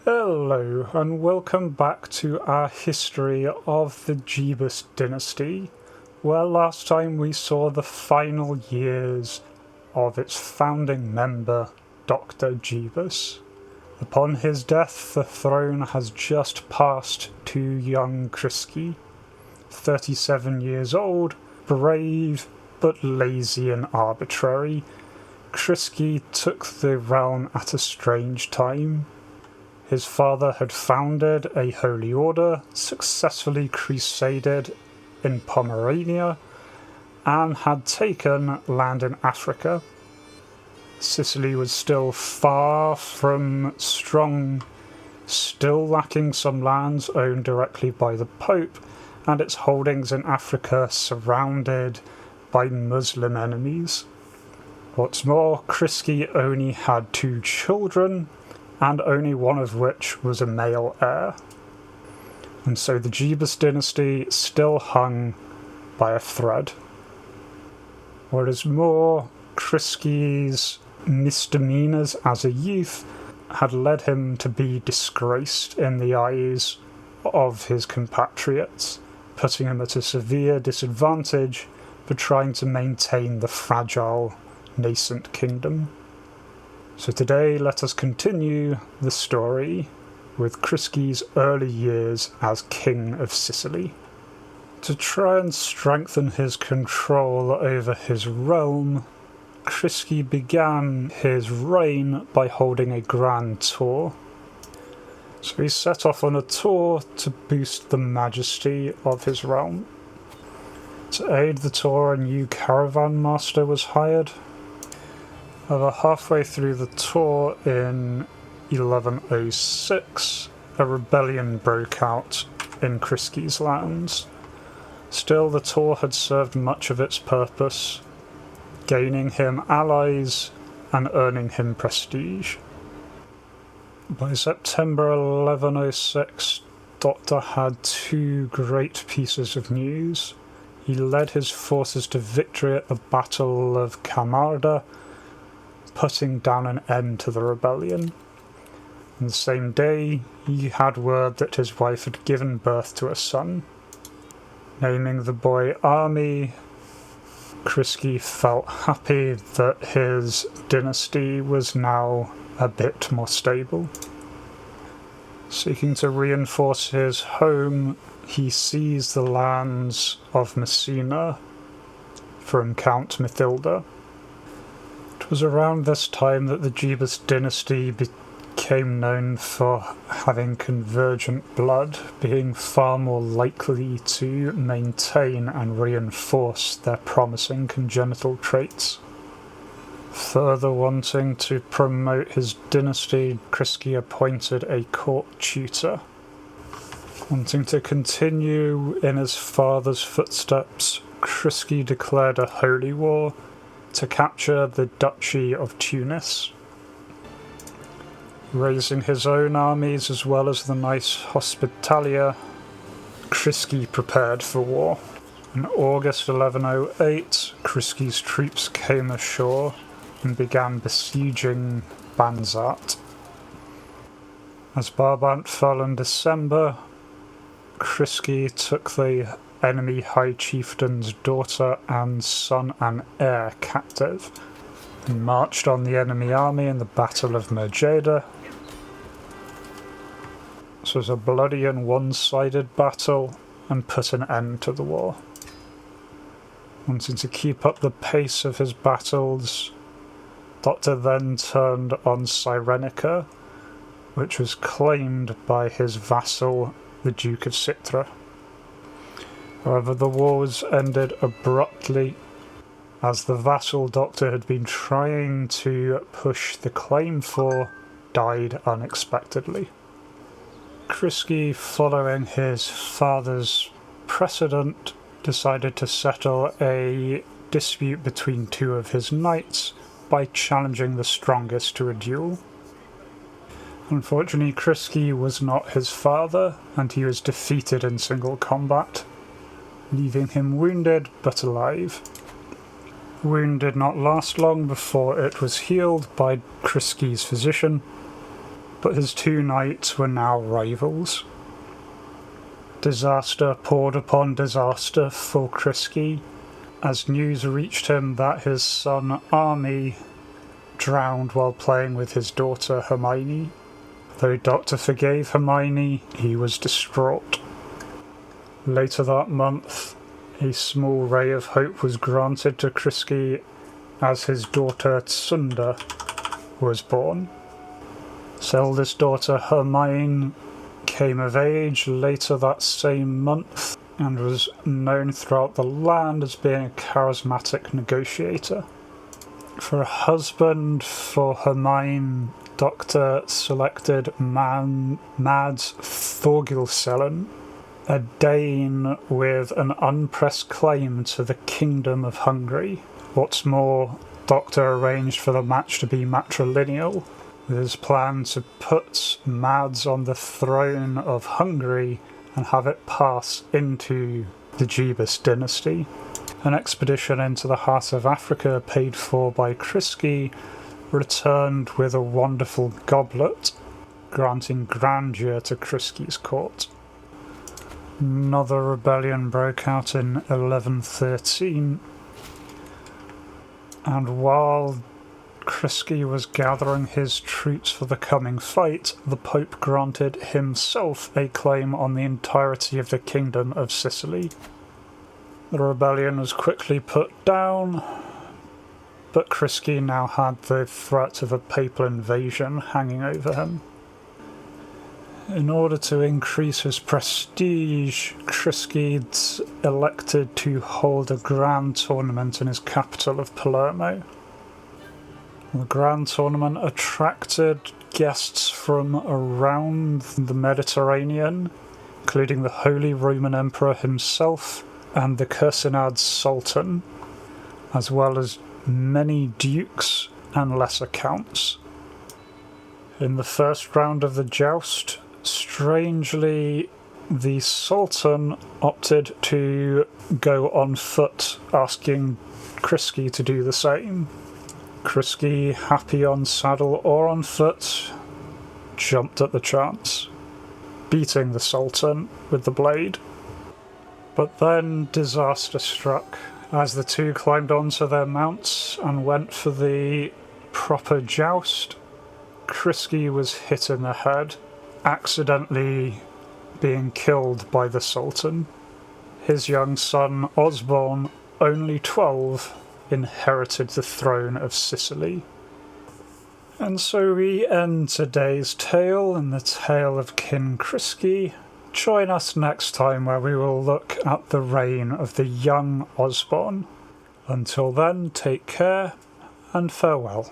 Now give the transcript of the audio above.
Hello and welcome back to our history of the Jebus dynasty, where last time we saw the final years of its founding member, Dr. Jebus. Upon his death, the throne has just passed to young Chrisky, 37 years old, brave but lazy and arbitrary. Chrisky took the realm at a strange time. His father had founded a holy order, successfully crusaded in Pomerania, and had taken land in Africa. Sicily was still far from strong, still lacking some lands owned directly by the Pope, and its holdings in Africa surrounded by Muslim enemies. What's more, Chrisky only had 2 children, and only one of which was a male heir. And so the Jebus dynasty still hung by a thread. What is more, Chrisky's misdemeanours as a youth had led him to be disgraced in the eyes of his compatriots, putting him at a severe disadvantage for trying to maintain the fragile, nascent kingdom. So today let us continue the story with Chrisky's early years as King of Sicily. To try and strengthen his control over his realm, Chrisky began his reign by holding a grand tour. So he set off on a tour to boost the majesty of his realm. To aid the tour, a new caravan master was hired. Over halfway through the tour in 1106, a rebellion broke out in Chrisky's lands. Still, the tour had served much of its purpose, gaining him allies and earning him prestige. By September 1106, Doctor had 2 great pieces of news. He led his forces to victory at the Battle of Camarda, putting down an end to the rebellion. On the same day, he had word that his wife had given birth to a son. Naming the boy Army, Chrisky felt happy that his dynasty was now a bit more stable. Seeking to reinforce his home, he seized the lands of Messina from Count Mathilda. It was around this time that the Jebus dynasty became known for having convergent blood, being far more likely to maintain and reinforce their promising congenital traits. Further wanting to promote his dynasty, Chrisky appointed a court tutor. Wanting to continue in his father's footsteps, Chrisky declared a holy war to capture the Duchy of Tunis. Raising his own armies as well as the nice Hospitalia, Chrisky prepared for war. In August 1108, Chrisky's troops came ashore and began besieging Banzat. As Brabant fell in December, Chrisky took the enemy high chieftain's daughter and son and heir captive, and marched on the enemy army in the Battle of Mergeda. This was a bloody and one-sided battle and put an end to the war. Wanting to keep up the pace of his battles, Doctor then turned on Cyrenica, which was claimed by his vassal, the Duke of Citra. However, the war was ended abruptly, as the vassal Doctor had been trying to push the claim for died unexpectedly. Chrisky, following his father's precedent, decided to settle a dispute between 2 of his knights by challenging the strongest to a duel. Unfortunately, Chrisky was not his father, and he was defeated in single combat, leaving him wounded but alive. Wound did not last long before it was healed by Chrisky's physician, but his two knights were now rivals. Disaster poured upon disaster for Chrisky, as news reached him that his son Army drowned while playing with his daughter Hermione. Though Doctor forgave Hermione, he was distraught. Later that month, a small ray of hope was granted to Chrisky as his daughter Tsunda was born. His eldest daughter Hermione came of age later that same month and was known throughout the land as being a charismatic negotiator. For a husband for Hermione, Doctor selected Mads Thorgilsellen, a Dane with an unpressed claim to the Kingdom of Hungary. What's more, Doctor arranged for the match to be matrilineal, with his plan to put Mads on the throne of Hungary and have it pass into the Jebus dynasty. An expedition into the heart of Africa, paid for by Chrisky, returned with a wonderful goblet, granting grandeur to Chrisky's court. Another rebellion broke out in 1113, and while Chrisky was gathering his troops for the coming fight, the Pope granted himself a claim on the entirety of the Kingdom of Sicily. The rebellion was quickly put down, but Chrisky now had the threat of a papal invasion hanging over him. In order to increase his prestige, Chrisky elected to hold a grand tournament in his capital of Palermo. The Grand Tournament attracted guests from around the Mediterranean, including the Holy Roman Emperor himself and the Crusader Sultan, as well as many dukes and lesser counts. In the first round of the joust, strangely, the Sultan opted to go on foot, asking Chrisky to do the same. Chrisky, happy on saddle or on foot, jumped at the chance, beating the Sultan with the blade. But then disaster struck, as the two climbed onto their mounts and went for the proper joust. Chrisky was hit in the head, accidentally being killed by the Sultan. His young son Osborne, only 12, inherited the throne of Sicily. And so we end today's tale in the tale of King Chrisky. Join us next time where we will look at the reign of the young Osborne. Until then, take care and farewell.